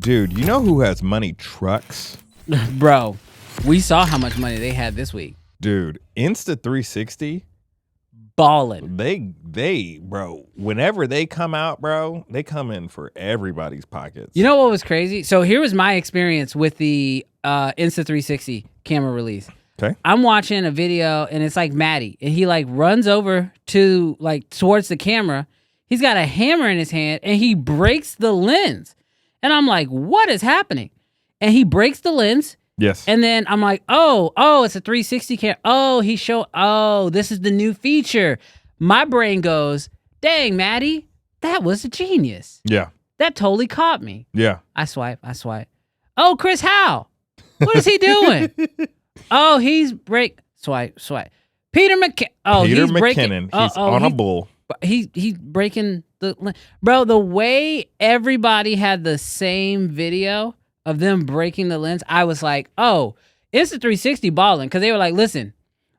Dude, you know who has money trucks? Bro, we saw how much money they had this week. Dude, Insta360, Ballin'. Bro, whenever they come out, bro, they come in for everybody's pockets. You know what was crazy? So here was my experience with the Insta360 camera release. Okay. I'm watching a video and it's like Maddie, and he like runs over to like towards the camera. He's got a hammer in his hand and he breaks the lens. And I'm like, what is happening? And he breaks the lens. Yes. And then I'm like, oh, it's a 360 camera. Oh, this is the new feature. My brain goes, dang, Maddie, that was a genius. Yeah. That totally caught me. Yeah. I swipe. Oh, Chris Howe. What is he doing? Oh, he's swipe. Peter McKinnon. He's on a bull. He's breaking bro, the way everybody had the same video of them breaking the lens, I was like, oh, Insta360 balling, because they were like, listen,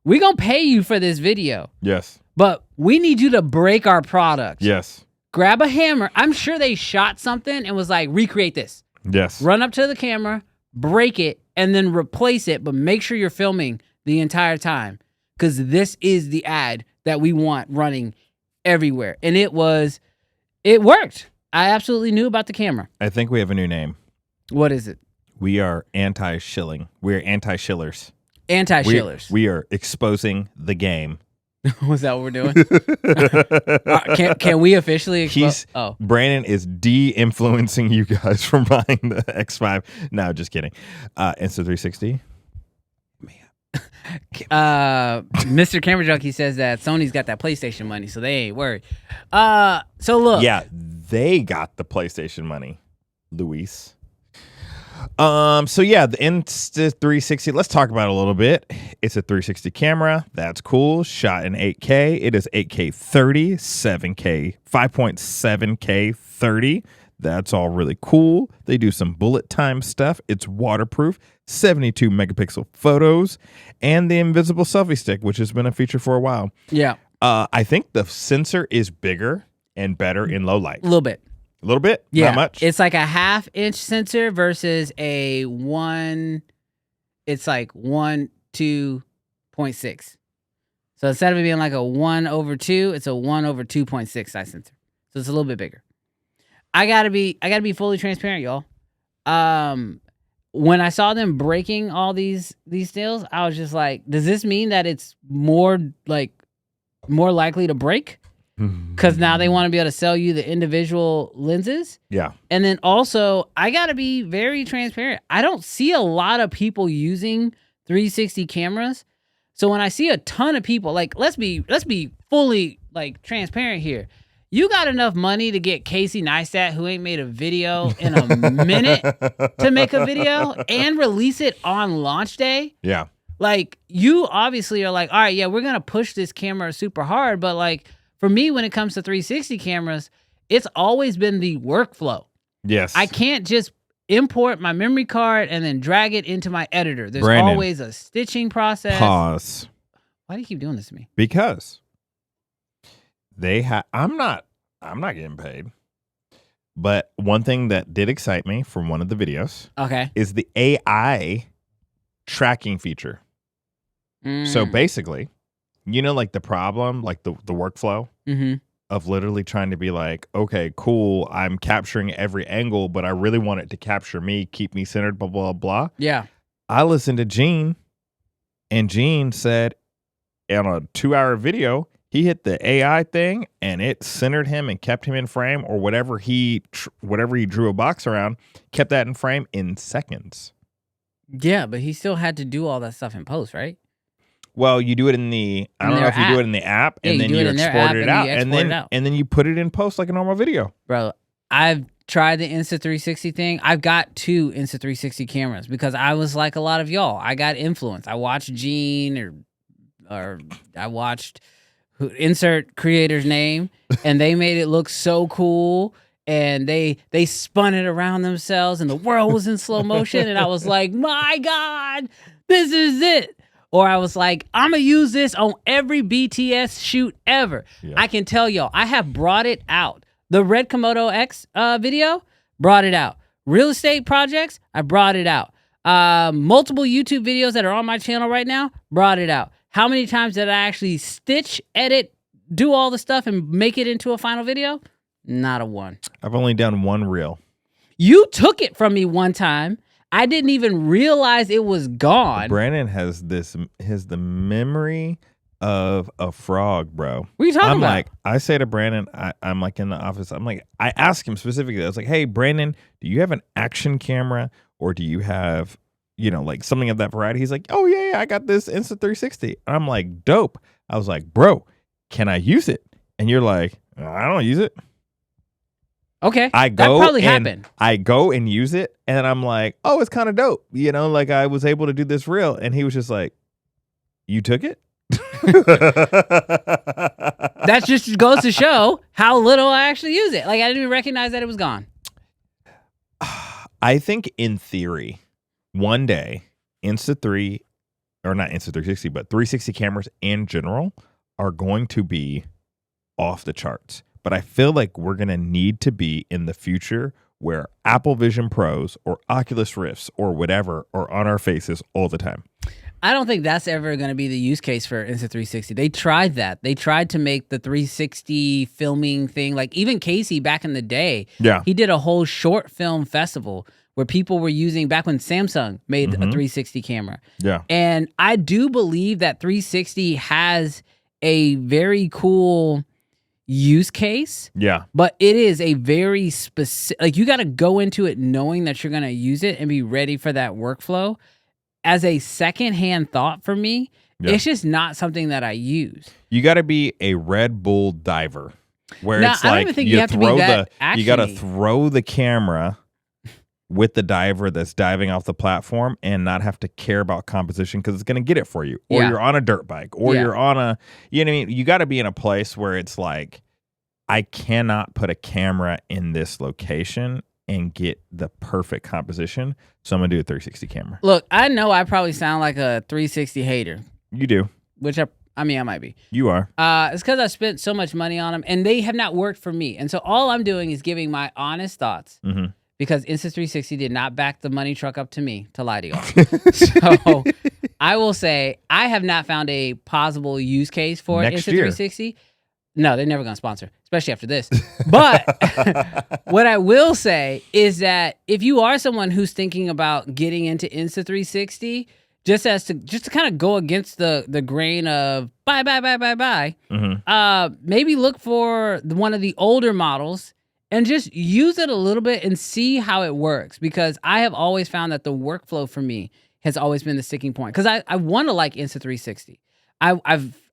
we're going to pay you for this video. Yes. But we need you to break our product. Yes. Grab a hammer. I'm sure they shot something and was like, recreate this. Yes. Run up to the camera, break it, and then replace it, but make sure you're filming the entire time, because this is the ad that we want running everywhere. And it worked. I absolutely knew about the camera. I think we have a new name. What is it? We are anti-shilling. We're anti-shillers. Anti-shillers. We are exposing the game. Was that what we're doing? Can we officially expose? Brandon is de-influencing you guys from buying the X5. No, just kidding. Insta360. Mr. Camera Junkie says that Sony's got that PlayStation money, so they ain't worried. So look. Yeah, they got the PlayStation money, Luis. So yeah, the Insta360, let's talk about it a little bit. It's a 360 camera. That's cool. Shot in 8K. It is 8K 30, 7K, 5.7K 30. That's all really cool. They do some bullet time stuff. It's waterproof, 72 megapixel photos, and the invisible selfie stick, which has been a feature for a while. Yeah. I think the sensor is bigger and better in low light. A little bit. A little bit? Yeah. Not much? It's like a 1/2 inch sensor versus a 1. It's like 1 2.6. So instead of it being like a 1/2, it's a 1/2.6 size sensor. So it's a little bit bigger. I gotta be fully transparent, y'all. When I saw them breaking all these stills, I was just like, does this mean that it's more likely to break? Because now they want to be able to sell you the individual lenses. Yeah. And then also, I got to be very transparent. I don't see a lot of people using 360 cameras. So when I see a ton of people, like, let's be fully like transparent here. You got enough money to get Casey Neistat, who ain't made a video in a minute, to make a video and release it on launch day. Yeah. Like, you obviously are like, all right, yeah, we're going to push this camera super hard. But like, for me, when it comes to 360 cameras, it's always been the workflow. Yes. I can't just import my memory card and then drag it into my editor. There's Brandon, always a stitching process. Pause. Why do you keep doing this to me? Because I'm not getting paid. But one thing that did excite me from one of the videos is the AI tracking feature. So basically, you know, like the problem, like the workflow of literally trying to be like, okay, cool, I'm capturing every angle, but I really want it to capture me, keep me centered, blah, blah, blah. Yeah. I listened to Gene, and Gene said on a 2-hour video, he hit the AI thing and it centered him and kept him in frame, or whatever he drew a box around, kept that in frame in seconds. Yeah, but he still had to do all that stuff in post, right? Well, you do it in the, I don't know if you do it in the app, and then you export it out, and then you put it in post like a normal video. Bro, I've tried the Insta360 thing. I've got 2 Insta360 cameras because I was like a lot of y'all. I got influenced. I watched Gene or I watched insert creator's name, and they made it look so cool. And they spun it around themselves, and the world was in slow motion. And I was like, my God, this is it. Or I was like, I'm going to use this on every BTS shoot ever. Yeah. I can tell y'all, I have brought it out. The Red Komodo X video brought it out. Real estate projects, I brought it out. Multiple YouTube videos that are on my channel right now, brought it out. How many times did I actually stitch, edit, do all the stuff and make it into a final video? Not a one. I've only done one reel. You took it from me one time. I didn't even realize it was gone. Brandon has the memory of a frog, bro. What are you talking I'm about? like, I say to Brandon, I'm like in the office, I'm like, I ask him specifically, I was like, hey, Brandon, do you have an action camera or do you have, you know, like something of that variety? He's like, oh, yeah, I got this Insta360. I'm like, dope. I was like, bro, can I use it? And you're like, I don't use it. Okay, that probably happened. I go and use it, and I'm like, oh, it's kind of dope. You know, like I was able to do this reel. And he was just like, you took it? That just goes to show how little I actually use it. Like, I didn't even recognize that it was gone. I think in theory, one day, not Insta360, but 360 cameras in general are going to be off the charts. But I feel like we're going to need to be in the future where Apple Vision Pros or Oculus Rifts or whatever are on our faces all the time. I don't think that's ever going to be the use case for Insta360. They tried that. They tried to make the 360 filming thing. Like even Casey back in the day, he did a whole short film festival where people were using, back when Samsung made a 360 camera. Yeah. And I do believe that 360 has a very cool use case. Yeah. But it is a very specific, like you got to go into it knowing that you're going to use it and be ready for that workflow. As a secondhand thought for me, it's just not something that I use. You got to be a Red Bull diver, where now, it's I don't like even think you have to be that you got to throw the camera with the diver that's diving off the platform and not have to care about composition because it's going to get it for you. Or you're on a dirt bike, or you're on a, you know what I mean? You got to be in a place where it's like, I cannot put a camera in this location and get the perfect composition. So I'm going to do a 360 camera. Look, I know I probably sound like a 360 hater. You do. Which I mean, I might be. You are. It's because I spent so much money on them, and they have not worked for me. And so all I'm doing is giving my honest thoughts, because Insta360 did not back the money truck up to me to lie to y'all. So I will say I have not found a possible use case for Insta360. No, they're never going to sponsor, especially after this. But what I will say is that if you are someone who's thinking about getting into Insta360, just to kind of go against the grain of buy, maybe look for one of the older models and just use it a little bit and see how it works. Because I have always found that the workflow for me has always been the sticking point. Because I want to like Insta360.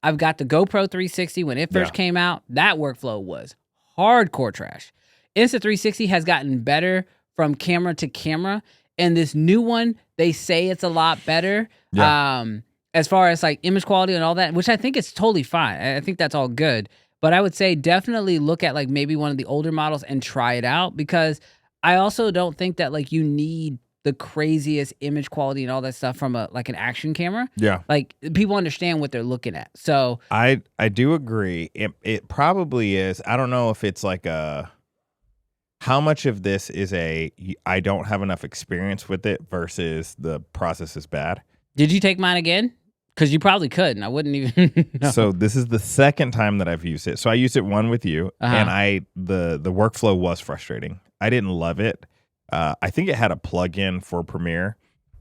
I've got the GoPro 360 when it first came out. That workflow was hardcore trash. Insta360 has gotten better from camera to camera, and this new one, they say it's a lot better. As far as like image quality and all that, which I think is totally fine. I think that's all good. But I would say definitely look at like maybe one of the older models and try it out, because I also don't think that like you need the craziest image quality and all that stuff from like an action camera. Yeah. Like people understand what they're looking at. So I do agree. It probably is. I don't know if it's like how much of this is I don't have enough experience with it versus the process is bad. Did you take mine again? Because you probably could, and I wouldn't even know. So this is the second time that I've used it. So I used it one with you, and the workflow was frustrating. I didn't love it. I think it had a plugin for Premiere,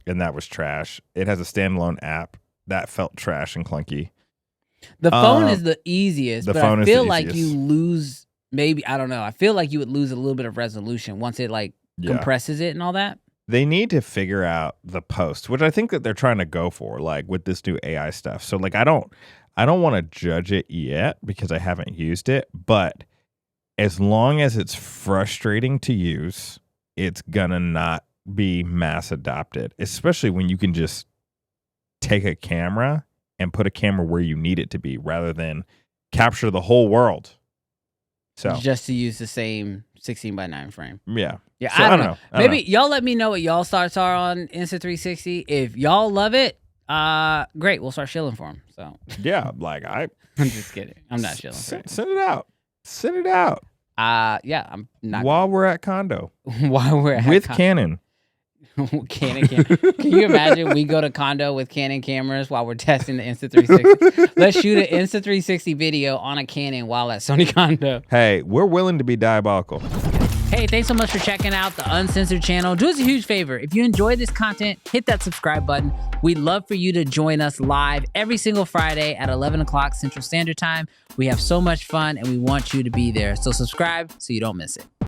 and that was trash. It has a standalone app that felt trash and clunky. The phone is the easiest, but I feel like you lose, maybe, I don't know. I feel like you would lose a little bit of resolution once it like compresses it and all that. They need to figure out the post, which I think that they're trying to go for, like with this new AI stuff. So like I don't want to judge it yet because I haven't used it, but as long as it's frustrating to use, it's gonna not be mass adopted, especially when you can just take a camera and put a camera where you need it to be rather than capture the whole world. So just to use the same 16:9 frame. Yeah. Yeah. So I don't know. Maybe y'all let me know what y'all thoughts are on Insta360. If y'all love it, great. We'll start shilling for them. So yeah, like I'm just kidding. I'm not shilling for it. Send it out. Send it out. Yeah, I'm not. While we're at Condo. While we're at With Canon. Canon camera. Can you imagine we go to Condo with Canon cameras while we're testing the Insta360? Let's shoot an Insta360 video on a Canon while at Sony Condo. Hey, we're willing to be diabolical. Hey, thanks so much for checking out the Uncensored channel. Do us a huge favor. If you enjoy this content, hit that subscribe button. We'd love for you to join us live every single Friday at 11 o'clock Central Standard Time. We have so much fun and we want you to be there. So subscribe so you don't miss it.